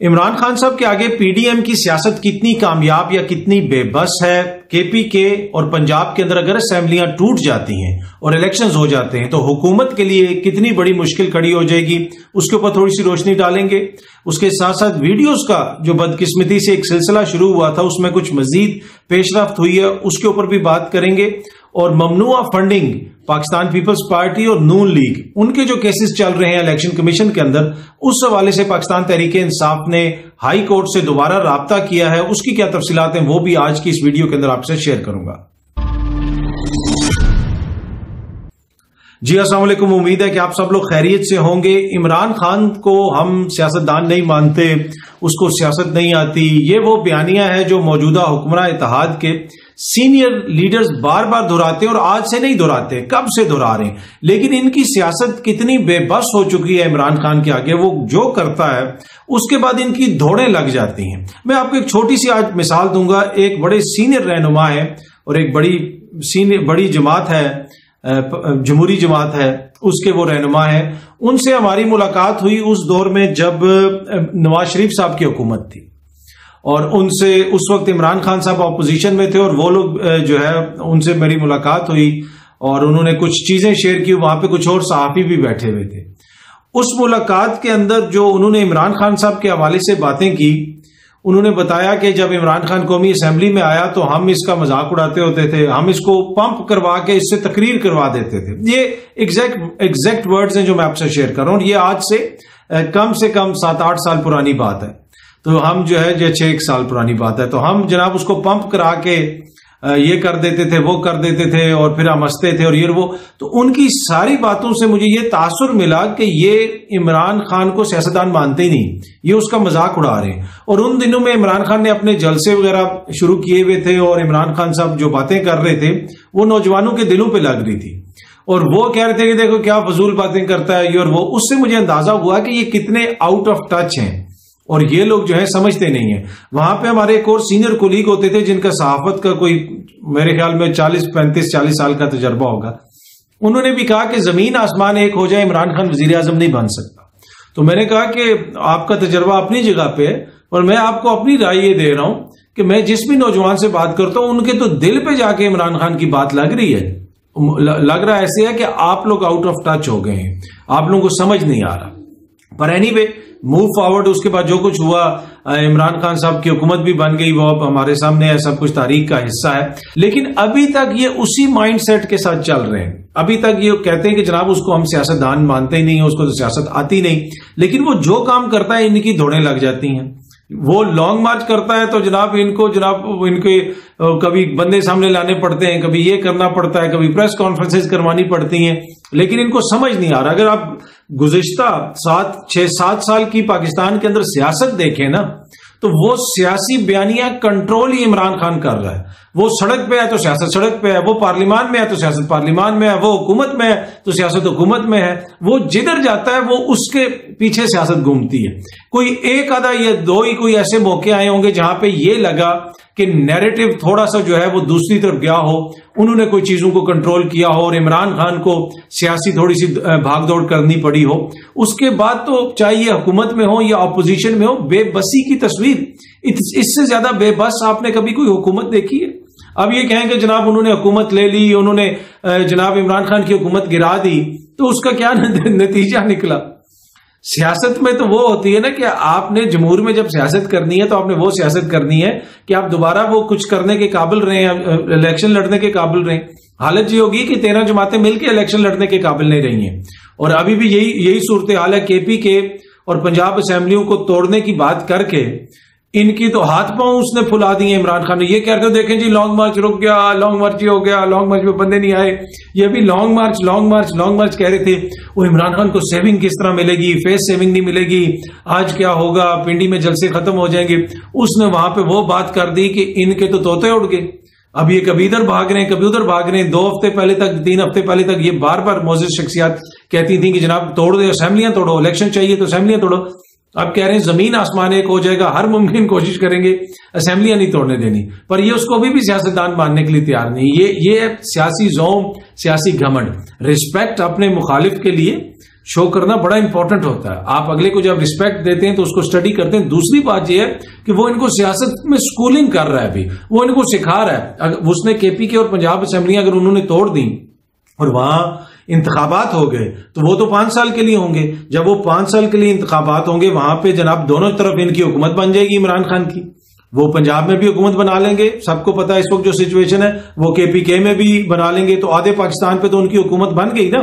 عمران خان صاحب کے آگے پی ڈی ایم کی سیاست کتنی کامیاب یا کتنی بے بس ہے؟ کے پی کے اور پنجاب کے اندر اگر اسمبلیاں ٹوٹ جاتی ہیں اور الیکشنز ہو جاتے ہیں تو حکومت کے لیے کتنی بڑی مشکل کھڑی ہو جائے گی، اس کے اوپر تھوڑی سی روشنی ڈالیں گے۔ اس کے ساتھ ساتھ ویڈیوز کا جو بدقسمتی سے ایک سلسلہ شروع ہوا تھا اس میں کچھ مزید پیش رفت ہوئی ہے، اس کے اوپر بھی بات کریں گے۔ اور ممنوع فنڈنگ پاکستان پیپلز پارٹی اور نون لیگ، ان کے جو کیسز چل رہے ہیں الیکشن کمیشن کے اندر، اس حوالے سے پاکستان تحریک انصاف نے ہائی کورٹ سے دوبارہ رابطہ کیا ہے، اس کی کیا تفصیلات ہیں وہ بھی آج کی اس ویڈیو کے اندر آپ سے شیئر کروں گا۔ جی السلام علیکم، امید ہے کہ آپ سب لوگ خیریت سے ہوں گے۔ عمران خان کو ہم سیاستدان نہیں مانتے، اس کو سیاست نہیں آتی، یہ وہ بیانیہ ہے جو موجودہ حکمراں اتحاد کے سینئر لیڈرز بار بار دہراتے ہیں، اور آج سے نہیں دہراتے، کب سے دہرا رہے ہیں۔ لیکن ان کی سیاست کتنی بے بس ہو چکی ہے عمران خان کے آگے، وہ جو کرتا ہے اس کے بعد ان کی دوڑیں لگ جاتی ہیں۔ میں آپ کو ایک چھوٹی سی آج مثال دوں گا۔ ایک بڑے سینئر رہنما ہے اور ایک بڑی جماعت ہے، جمہوری جماعت ہے، اس کے وہ رہنما ہیں۔ ان سے ہماری ملاقات ہوئی اس دور میں جب نواز شریف صاحب کی حکومت تھی، اور ان سے اس وقت عمران خان صاحب اپوزیشن میں تھے، اور وہ لوگ جو ہے ان سے میری ملاقات ہوئی اور انہوں نے کچھ چیزیں شیئر کی۔ وہاں پہ کچھ اور صحافی بھی بیٹھے ہوئے تھے۔ اس ملاقات کے اندر جو انہوں نے عمران خان صاحب کے حوالے سے باتیں کی، انہوں نے بتایا کہ جب عمران خان قومی اسمبلی میں آیا تو ہم اس کا مذاق اڑاتے ہوتے تھے، ہم اس کو پمپ کروا کے اس سے تقریر کروا دیتے تھے۔ یہ ایگزیکٹ ورڈز ہیں جو میں آپ سے شیئر کر رہا ہوں۔ یہ آج سے کم 7-8 سال پرانی بات ہے، تو ہم جو ہے 6 سال پرانی بات ہے، تو ہم جناب اس کو پمپ کرا کے یہ کر دیتے تھے، وہ کر دیتے تھے، اور پھر ہم ہنستے تھے اور یہ وہ۔ تو ان کی ساری باتوں سے مجھے یہ تاثر ملا کہ یہ عمران خان کو سیاستدان مانتے ہی نہیں، یہ اس کا مذاق اڑا رہے ہیں۔ اور ان دنوں میں عمران خان نے اپنے جلسے وغیرہ شروع کیے ہوئے تھے، اور عمران خان صاحب جو باتیں کر رہے تھے وہ نوجوانوں کے دلوں پہ لگ رہی تھی، اور وہ کہہ رہے تھے کہ دیکھو کیا فضول باتیں کرتا ہے یہ اور وہ۔ اس سے مجھے اندازہ ہوا کہ یہ کتنے آؤٹ آف ٹچ ہیں، اور یہ لوگ جو ہے سمجھتے نہیں ہیں۔ وہاں پہ ہمارے ایک اور سینئر کولیگ ہوتے تھے جن کا صحافت کا کوئی میرے خیال میں 40 سال کا تجربہ ہوگا۔ انہوں نے بھی کہا کہ زمین آسمان ایک ہو جائے عمران خان وزیر اعظم نہیں بن سکتا۔ تو میں نے کہا کہ آپ کا تجربہ اپنی جگہ پہ ہے، اور میں آپ کو اپنی رائے یہ دے رہا ہوں کہ میں جس بھی نوجوان سے بات کرتا ہوں ان کے تو دل پہ جا کے عمران خان کی بات لگ رہی ہے، لگ رہا ایسے ہے کہ آپ لوگ آؤٹ آف ٹچ ہو گئے ہیں، آپ لوگوں کو سمجھ نہیں آ رہا۔ پر اینی وے موو فارورڈ، اس کے بعد جو کچھ ہوا، عمران خان صاحب کی حکومت بھی بن گئی، وہ اب ہمارے سامنے ہے، سب کچھ تاریخ کا حصہ ہے۔ لیکن ابھی تک یہ اسی مائنڈ سیٹ کے ساتھ چل رہے ہیں۔ ابھی تک یہ کہتے ہیں کہ جناب اس کو ہم سیاستدان مانتے ہی نہیں ہیں، اس کو تو سیاست آتی نہیں، لیکن وہ جو کام کرتا ہے ان کی دوڑیں لگ جاتی ہیں۔ وہ لانگ مارچ کرتا ہے تو جناب ان کے کبھی بندے سامنے لانے پڑتے ہیں، کبھی یہ کرنا پڑتا ہے، کبھی پریس کانفرنسز کروانی پڑتی ہیں، لیکن ان کو سمجھ نہیں آ رہا۔ اگر آپ گزشتہ 6-7 سال کی پاکستان کے اندر سیاست دیکھیں نا، تو وہ سیاسی بیانیہ کنٹرول ہی عمران خان کر رہا ہے۔ وہ سڑک پہ ہے تو سیاست سڑک پہ ہے، وہ پارلیمان میں ہے تو سیاست پارلیمان میں ہے، وہ حکومت میں ہے تو سیاست حکومت میں ہے۔ وہ جدھر جاتا ہے وہ اس کے پیچھے سیاست گھومتی ہے۔ کوئی ایک آدھا یا دو ہی کوئی ایسے موقع آئے ہوں گے جہاں پہ یہ لگا کہ نیریٹو تھوڑا سا جو ہے وہ دوسری طرف گیا ہو، انہوں نے کوئی چیزوں کو کنٹرول کیا ہو اور عمران خان کو سیاسی تھوڑی سی بھاگ دوڑ کرنی پڑی ہو۔ اس کے بعد تو چاہے یہ حکومت میں ہو یا اپوزیشن میں ہو، بے بسی کی تصویر، اس سے زیادہ بے بس آپ نے کبھی کوئی حکومت دیکھی ہے؟ اب یہ کہیں کہ جناب انہوں نے حکومت لے لی، انہوں نے جناب عمران خان کی حکومت گرا دی، تو اس کا کیا نتیجہ نکلا؟ سیاست میں تو وہ ہوتی ہے نا کہ آپ نے جمہور میں جب سیاست کرنی ہے تو آپ نے وہ سیاست کرنی ہے کہ آپ دوبارہ وہ کچھ کرنے کے قابل رہیں، الیکشن لڑنے کے قابل رہیں۔ حالت یہ ہوگی کہ 13 جماعتیں مل کے الیکشن لڑنے کے قابل نہیں رہی ہیں، اور ابھی بھی یہی صورتحال ہے۔ کے پی کے اور پنجاب اسمبلیوں کو توڑنے کی بات کر کے ان کی تو ہاتھ پاؤں اس نے پھلا دیے عمران خان نے۔ یہ کہتے ہو دیکھیں جی لانگ مارچ رک گیا، لانگ مارچ ہی ہو گیا، لانگ مارچ میں بندے نہیں آئے، یہ بھی لانگ مارچ کہہ رہے تھے۔ وہ عمران خان کو سیونگ کس طرح ملے گی، فیس سیونگ نہیں ملے گی، آج کیا ہوگا، پنڈی میں جلسے ختم ہو جائیں گے۔ اس نے وہاں پہ وہ بات کر دی کہ ان کے تو طوطے اڑ گئے، اب یہ کبھی ادھر بھاگ رہے ہیں کبھی ادھر بھاگ رہے ہیں۔ 2 ہفتے پہلے تک 3 ہفتے پہلے تک یہ بار بار معزز شخصیات کہتی تھیں کہ جناب توڑ دو اسمبلیاں، توڑو، الیکشن چاہیے تو اسمبلیاں توڑو۔ اب کہہ رہے ہیں زمین آسمان ایک ہو جائے گا، ہر ممکن کوشش کریں گے اسمبلیاں نہیں توڑنے دینی، پر یہ اس کو بھی سیاستدان ماننے کے لیے تیار نہیں۔ یہ سیاسی زوم، سیاسی گھمنڈ، رسپیکٹ اپنے مخالف کے لیے شو کرنا بڑا امپورٹنٹ ہوتا ہے. آپ اگلے کو جب رسپیکٹ دیتے ہیں تو اس کو اسٹڈی کرتے ہیں. دوسری بات یہ ہے کہ وہ ان کو سیاست میں سکولنگ کر رہا ہے, ابھی وہ ان کو سکھا رہا ہے. اس نے کے پی کے اور پنجاب اسمبلیاں اگر انہوں نے توڑ دی اور وہاں انتخابات ہو گئے تو وہ تو 5 سال کے لیے ہوں گے. جب وہ 5 سال کے لیے انتخابات ہوں گے وہاں پہ جناب دونوں طرف ان کی حکومت بن جائے گی عمران خان کی. وہ پنجاب میں بھی حکومت بنا لیں گے, سب کو پتا ہے اس وقت جو سچویشن ہے. وہ کے پی کے میں بھی بنا لیں گے, تو آدھے پاکستان پہ تو ان کی حکومت بن گئی نا.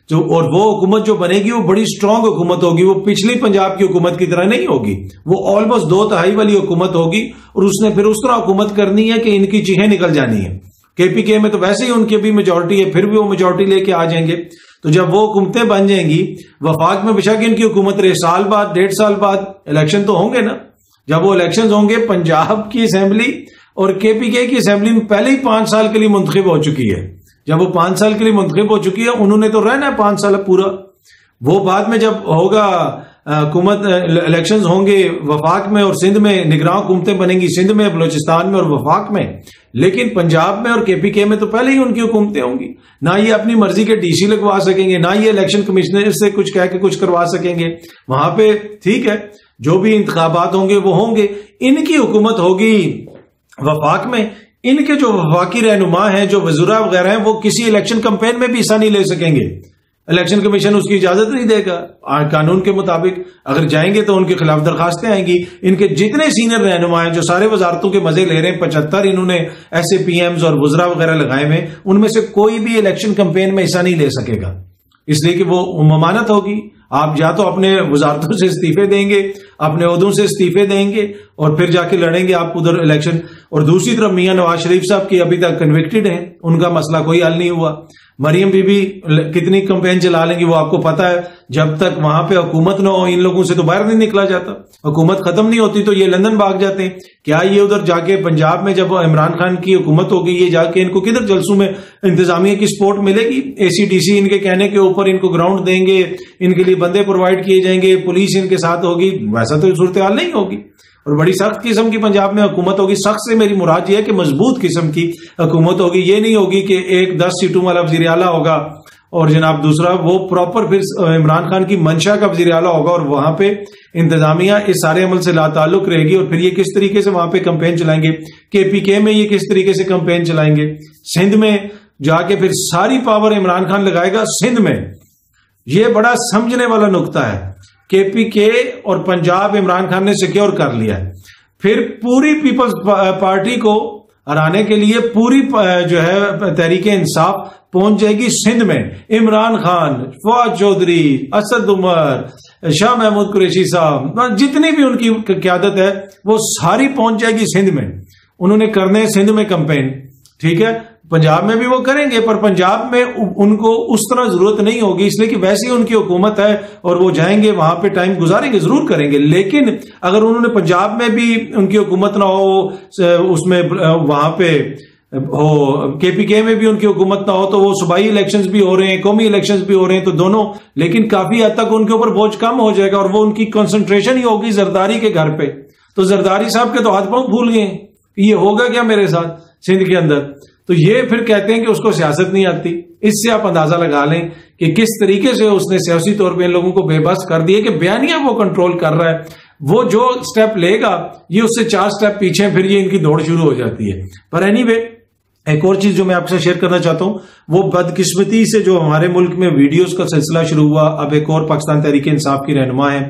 اور وہ حکومت جو بنے گی وہ بڑی اسٹرانگ حکومت ہوگی, وہ پچھلی پنجاب کی حکومت کی طرح نہیں ہوگی. وہ آلموسٹ 2/3 والی حکومت ہوگی, اور اس نے پھر اس طرح حکومت کرنی ہے کہ ان کی چیخیں نکل جانی ہے. کے پی کے میں تو ویسے ہی ان کی بھی میجورٹی ہے, پھر بھی وہ میجورٹی لے کے آ جائیں گے. تو جب وہ حکومتیں بن جائیں گی, وفاق میں بشک ان کی حکومت رہے, سال بعد 1.5 سال بعد الیکشن تو ہوں گے نا. جب وہ الیکشن ہوں گے, پنجاب کی اسمبلی اور کے پی کے کی اسمبلی میں پہلے ہی 5 سال کے لیے منتخب ہو چکی ہے. جب وہ 5 سال کے لیے منتخب ہو چکی ہے, انہوں نے تو رہنا ہے 5 سال پورا. وہ بعد میں جب ہوگا حکومت, الیکشنز ہوں گے وفاق میں اور سندھ میں, نگراں حکومتیں بنیں گی سندھ میں, بلوچستان میں اور وفاق میں. لیکن پنجاب میں اور کے پی کے میں تو پہلے ہی ان کی حکومتیں ہوں گی. نہ یہ اپنی مرضی کے ڈی سی لگوا سکیں گے, نہ یہ الیکشن کمشنر سے کچھ کہہ کے کچھ کروا سکیں گے وہاں پہ. ٹھیک ہے, جو بھی انتخابات ہوں گے وہ ہوں گے, ان کی حکومت ہوگی وفاق میں. ان کے جو وفاقی رہنما ہیں, جو وزراء وغیرہ ہیں, وہ کسی الیکشن کمپین میں بھی حصہ نہیں لے سکیں گے. الیکشن کمیشن اس کی اجازت نہیں دے گا. قانون کے مطابق اگر جائیں گے تو ان کے خلاف درخواستیں آئیں گی. ان کے جتنے سینئر رہنما ہیں جو سارے وزارتوں کے مزے لے رہے ہیں, 75 انہوں نے ایسے پی ایمز اور وزراء وغیرہ لگائے ہوئے, ان میں سے کوئی بھی الیکشن کمپین میں حصہ نہیں لے سکے گا, اس لیے کہ وہ ممانعت ہوگی. آپ یا تو اپنے وزارتوں سے استعفے دیں گے, اپنے عہدوں سے استعفے دیں گے, اور پھر جا کے لڑیں گے آپ ادھر الیکشن. اور دوسری طرف میاں نواز شریف صاحب کی ابھی تک کنوکٹڈ ہیں, ان کا مسئلہ کوئی حل نہیں ہوا. مریم بی بی کتنی کمپین چلا لیں گی وہ آپ کو پتا ہے. جب تک وہاں پہ حکومت نہ ہو, ان لوگوں سے تو باہر نہیں نکلا جاتا. حکومت ختم نہیں ہوتی تو یہ لندن بھاگ جاتے ہیں. کیا یہ ادھر جا کے پنجاب میں جب عمران خان کی حکومت ہوگی, یہ جا کے ان کو کدھر جلسوں میں انتظامیہ کی سپورٹ ملے گی؟ اے سی ڈی سی ان کے کہنے کے اوپر ان کو گراؤنڈ دیں گے, ان کے لیے بندے پرووائڈ کیے جائیں گے, پولیس ان کے ساتھ ہوگی. ویسا تو صورتحال نہیں ہوگی, اور بڑی سخت قسم کی پنجاب میں حکومت ہوگی. سخت سے میری مراد یہ ہے کہ مضبوط قسم کی حکومت ہوگی. یہ نہیں ہوگی کہ ایک 10 سیٹوں والا وزیر اعلیٰ ہوگا اور جناب دوسرا وہ پراپر پھر عمران خان کی منشا کا وزیر اعلیٰ ہوگا, اور وہاں پہ انتظامیہ اس سارے عمل سے لا تعلق رہے گی. اور پھر یہ کس طریقے سے وہاں پہ کمپین چلائیں گے, کے پی کے میں یہ کس طریقے سے کمپین چلائیں گے, سندھ میں جا کے پھر ساری پاور عمران خان لگائے گا سندھ میں. یہ بڑا سمجھنے والا نقطہ ہے. کے پی کے اور پنجاب عمران خان نے سیکیور کر لیا ہے. پھر پوری پیپلز پارٹی کو ہرانے کے لیے پوری جو ہے تحریک انصاف پہنچ جائے گی سندھ میں. عمران خان, فواد چودھری, اسد عمر, شاہ محمود قریشی صاحب, جتنی بھی ان کی قیادت ہے وہ ساری پہنچ جائے گی سندھ میں. انہوں نے کرنے سندھ میں کمپین. ٹھیک ہے, پنجاب میں بھی وہ کریں گے, پر پنجاب میں ان کو اس طرح ضرورت نہیں ہوگی, اس لیے کہ ویسی ان کی حکومت ہے اور وہ جائیں گے وہاں پہ ٹائم گزاریں گے, ضرور کریں گے. لیکن اگر انہوں نے پنجاب میں بھی ان کی حکومت نہ ہو, اس میں وہاں پہ ہو, کے پی کے میں بھی ان کی حکومت نہ ہو, تو وہ صوبائی الیکشنز بھی ہو رہے ہیں, قومی الیکشنز بھی ہو رہے ہیں, تو دونوں, لیکن کافی حد تک ان کے اوپر بوجھ کم ہو جائے گا, اور وہ ان کی کنسنٹریشن ہی ہوگی زرداری کے گھر پہ. تو زرداری صاحب کے تو ہاتھ پاؤں بھول گئے کہ یہ ہوگا کیا میرے ساتھ سندھ کے اندر. تو یہ پھر کہتے ہیں کہ اس کو سیاست نہیں آتی. اس سے آپ اندازہ لگا لیں کہ کس طریقے سے اس نے سیاسی طور پہ ان لوگوں کو بے بس کر دیا کہ بیانیہ وہ کنٹرول کر رہا ہے. وہ جو سٹیپ لے گا یہ اس سے 4 سٹیپ پیچھے, پھر یہ ان کی دوڑ شروع ہو جاتی ہے. پر اینی وے, ایک اور چیز جو میں آپ سے شیئر کرنا چاہتا ہوں, وہ بدقسمتی سے جو ہمارے ملک میں ویڈیوز کا سلسلہ شروع ہوا. اب ایک اور پاکستان تحریک انصاف کی رہنما ہے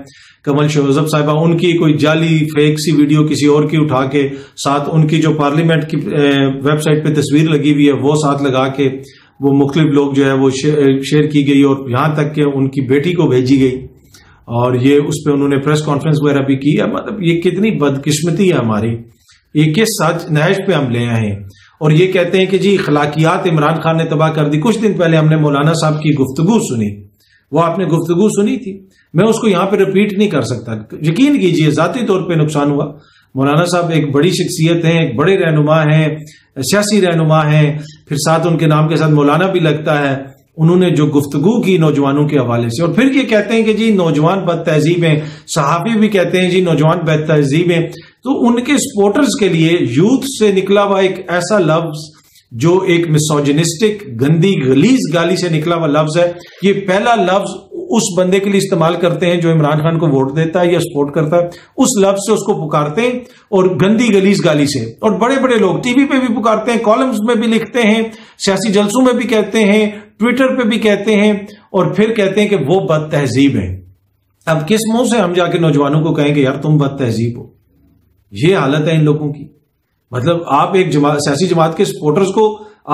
کمل شوزب صاحبہ, ان کی کوئی جعلی فیک سی ویڈیو کسی اور کی اٹھا کے, ساتھ ان کی جو پارلیمنٹ کی ویب سائٹ پہ تصویر لگی ہوئی ہے وہ ساتھ لگا کے وہ مختلف لوگ جو ہے وہ شیئر کی گئی, اور یہاں تک کہ ان کی بیٹی کو بھیجی گئی, اور یہ اس پہ انہوں نے پریس کانفرنس وغیرہ بھی کی ہے. مطلب یہ کتنی بدقسمتی ہے ہماری, یہ کس سچ نہج پہ ہم لے آئے ہیں. اور یہ کہتے ہیں کہ جی اخلاقیات عمران خان نے تباہ کر دی. کچھ دن پہلے ہم نے مولانا صاحب کی گفتگو سنی, وہ آپ نے گفتگو سنی تھی, میں اس کو یہاں پہ ریپیٹ نہیں کر سکتا. یقین کیجئے ذاتی طور پہ نقصان ہوا. مولانا صاحب ایک بڑی شخصیت ہیں, ایک بڑے رہنما ہیں, سیاسی رہنما ہیں, پھر ساتھ ان کے نام کے ساتھ مولانا بھی لگتا ہے. انہوں نے جو گفتگو کی نوجوانوں کے حوالے سے, اور پھر یہ کہتے ہیں کہ جی نوجوان بد تہذیب ہیں, صحافی بھی کہتے ہیں جی نوجوان بد تہذیب ہیں. تو ان کے سپورٹرز کے لیے یوتھ سے نکلا ہوا ایک ایسا لفظ جو ایک مسوجنسٹک, گندی, غلیظ گالی سے نکلا ہوا لفظ ہے. یہ پہلا لفظ اس بندے کے لیے استعمال کرتے ہیں جو عمران خان کو ووٹ دیتا ہے یا سپورٹ کرتا ہے، اس لفظ سے اس کو پکارتے ہیں اور گندی گلیز گالی سے، اور بڑے بڑے لوگ ٹی وی پہ بھی پکارتے ہیں، کالمز میں بھی لکھتے ہیں، سیاسی جلسوں میں بھی کہتے ہیں، ٹویٹر پہ بھی کہتے ہیں، اور پھر کہتے ہیں کہ وہ بد تہذیب ہیں۔ اب کس منہ سے ہم جا کے نوجوانوں کو کہیں کہ یار تم بد تہذیب ہو؟ یہ حالت ہے ان لوگوں کی۔ مطلب آپ ایک سیاسی جماعت کے سپورٹرز کو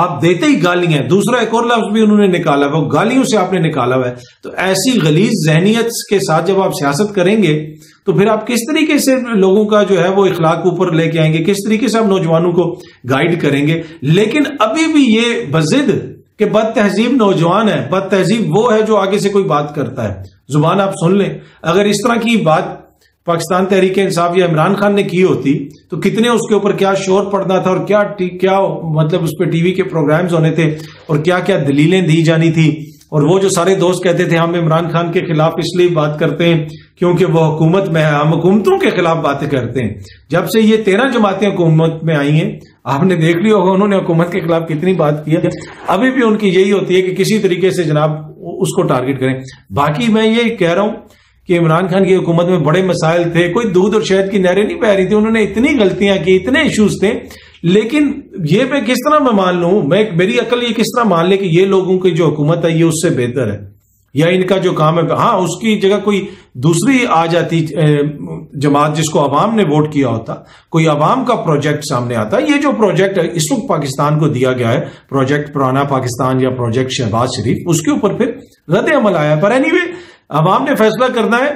آپ دیتے ہی گالیاں، دوسرا ایک اور لفظ بھی انہوں نے نکالا، وہ گالیوں سے آپ نے نکالا ہوا ہے۔ تو ایسی غلیظ ذہنیت کے ساتھ جب آپ سیاست کریں گے تو پھر آپ کس طریقے سے لوگوں کا جو ہے وہ اخلاق اوپر لے کے آئیں گے، کس طریقے سے آپ نوجوانوں کو گائیڈ کریں گے؟ لیکن ابھی بھی یہ بضد کہ بد تہذیب نوجوان ہے، بد تہذیب وہ ہے جو آگے سے کوئی بات کرتا ہے۔ زبان آپ سن لیں، اگر اس طرح کی بات پاکستان تحریک انصاف یا عمران خان نے کی ہوتی تو کتنے اس کے اوپر کیا شور پڑنا تھا، اور کیا مطلب اس پہ ٹی وی کے پروگرامز ہونے تھے، اور کیا کیا دلیلیں دی جانی تھی۔ اور وہ جو سارے دوست کہتے تھے ہم عمران خان کے خلاف اس لیے بات کرتے ہیں کیونکہ وہ حکومت میں ہے، ہم حکومتوں کے خلاف باتیں کرتے ہیں۔ جب سے یہ 13 جماعتیں حکومت میں آئی ہیں، آپ نے دیکھ لیا ہوگا انہوں نے حکومت کے خلاف کتنی بات کی ہے۔ ابھی بھی ان کی یہی ہوتی ہے کہ کسی طریقے سے جناب اس کو ٹارگٹ کریں۔ باقی میں یہ کہہ رہا ہوں کہ عمران خان کی حکومت میں بڑے مسائل تھے، کوئی دودھ اور شہد کی نہریں نہیں بہ رہی تھی، انہوں نے اتنی غلطیاں کی، اتنے ایشوز تھے، لیکن یہ میں کس طرح میں مان لوں، میری عقل یہ کس طرح مان لے کہ یہ لوگوں کی جو حکومت ہے یہ اس سے بہتر ہے، یا ان کا جو کام ہے ہاں اس کی جگہ کوئی دوسری آ جاتی جماعت جس کو عوام نے ووٹ کیا ہوتا، کوئی عوام کا پروجیکٹ سامنے آتا۔ یہ جو پروجیکٹ اس وقت پاکستان کو دیا گیا ہے، پروجیکٹ پرانا پاکستان یا پروجیکٹ شہباز شریف، اس کے اوپر پھر رد عمل آیا۔ پر اینی وے عوام نے فیصلہ کرنا ہے۔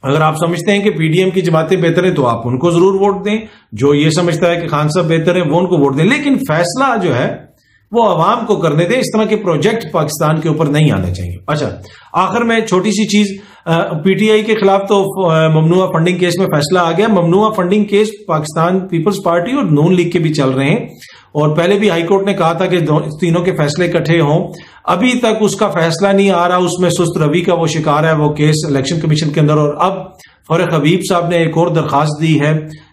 اگر آپ سمجھتے ہیں کہ پی ڈی ایم کی جماعتیں بہتر ہیں تو آپ ان کو ضرور ووٹ دیں، جو یہ سمجھتا ہے کہ خان صاحب بہتر ہیں وہ ان کو ووٹ دیں، لیکن فیصلہ جو ہے وہ عوام کو کرنے دیں۔ اس طرح کے پروجیکٹ پاکستان کے اوپر نہیں آنے چاہیے۔ اچھا، آخر میں چھوٹی سی چیز، پی ٹی آئی کے خلاف تو ممنوعہ فنڈنگ کیس میں فیصلہ آ گیا۔ ممنوعہ funding case Pakistan Peoples Party اور نون لیگ کے بھی چل رہے ہیں، اور پہلے بھی ہائی کورٹ نے کہا تھا کہ تینوں کے فیصلے اکٹھے ہوں، ابھی تک اس کا فیصلہ نہیں آ رہا، اس میں سست روی کا وہ شکار ہے وہ کیس الیکشن کمیشن کے اندر۔ اور اب فارغ حبیب صاحب نے ایک اور درخواست دی ہے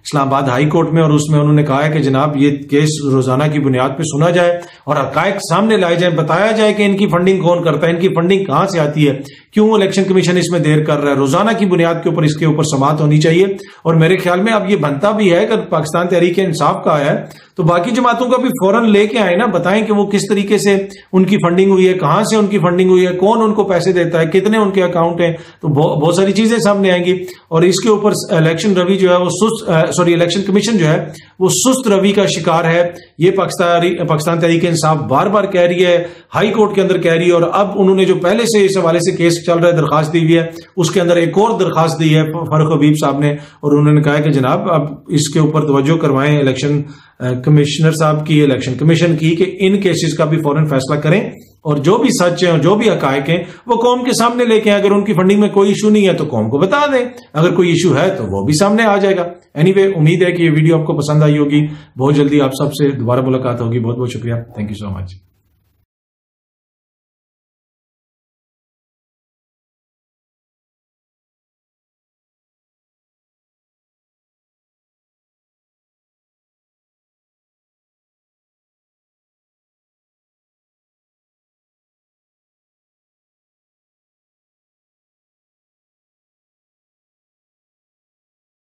اسلام آباد ہائی کورٹ میں، اور اس میں انہوں نے کہا ہے کہ جناب یہ کیس روزانہ کی بنیاد پہ سنا جائے اور حقائق سامنے لائے جائیں، بتایا جائے کہ ان کی فنڈنگ کون کرتا ہے، ان کی فنڈنگ کہاں سے آتی ہے، کیوں الیکشن کمیشن اس میں دیر کر رہا ہے۔ روزانہ کی بنیاد کے اوپر اس کے اوپر سماعت ہونی چاہیے، اور میرے خیال میں اب یہ بنتا بھی ہے اگر پاکستان تحریک انصاف کا ہے تو باقی جماعتوں کا بھی فوراً لے کے آئے نا، بتائیں کہ وہ کس طریقے سے ان کی فنڈنگ ہوئی ہے، کہاں سے ان کی فنڈنگ ہوئی ہے، کون ان کو پیسے دیتا ہے، کتنے ان کے اکاؤنٹ ہیں، تو بہت ساری چیزیں سامنے آئیں گی۔ اور اس کے اوپر الیکشن روی جو ہے وہ الیکشن کمیشن جو ہے وہ سست روی کا شکار ہے۔ یہ پاکستان تحریک انصاف بار بار کہہ رہی ہے، ہائی کورٹ کے اندر کہہ رہی ہے، اور اب انہوں نے جو پہلے سے اس حوالے سے کیس چل رہا ہے درخواست دی ہوئی ہے، اس کے اندر ایک اور درخواست دی ہے فاروق حبیب صاحب نے، اور انہوں نے کہا کہ جناب اب اس کے اوپر توجہ کروائیں الیکشن کمشنر صاحب کی، الیکشن کمیشن کی، کہ ان کیسز کا بھی فوراً فیصلہ کریں، اور جو بھی سچ ہیں اور جو بھی حقائق ہیں وہ قوم کے سامنے لے کے آئیں۔ اگر ان کی فنڈنگ میں کوئی ایشو نہیں ہے تو قوم کو بتا دیں، اگر کوئی ایشو ہے تو وہ بھی سامنے آ جائے گا۔ اینی وے امید ہے کہ یہ ویڈیو آپ کو پسند آئی ہوگی، بہت جلدی آپ سب سے دوبارہ ملاقات ہوگی۔ بہت بہت شکریہ، تھینک یو سو مچ۔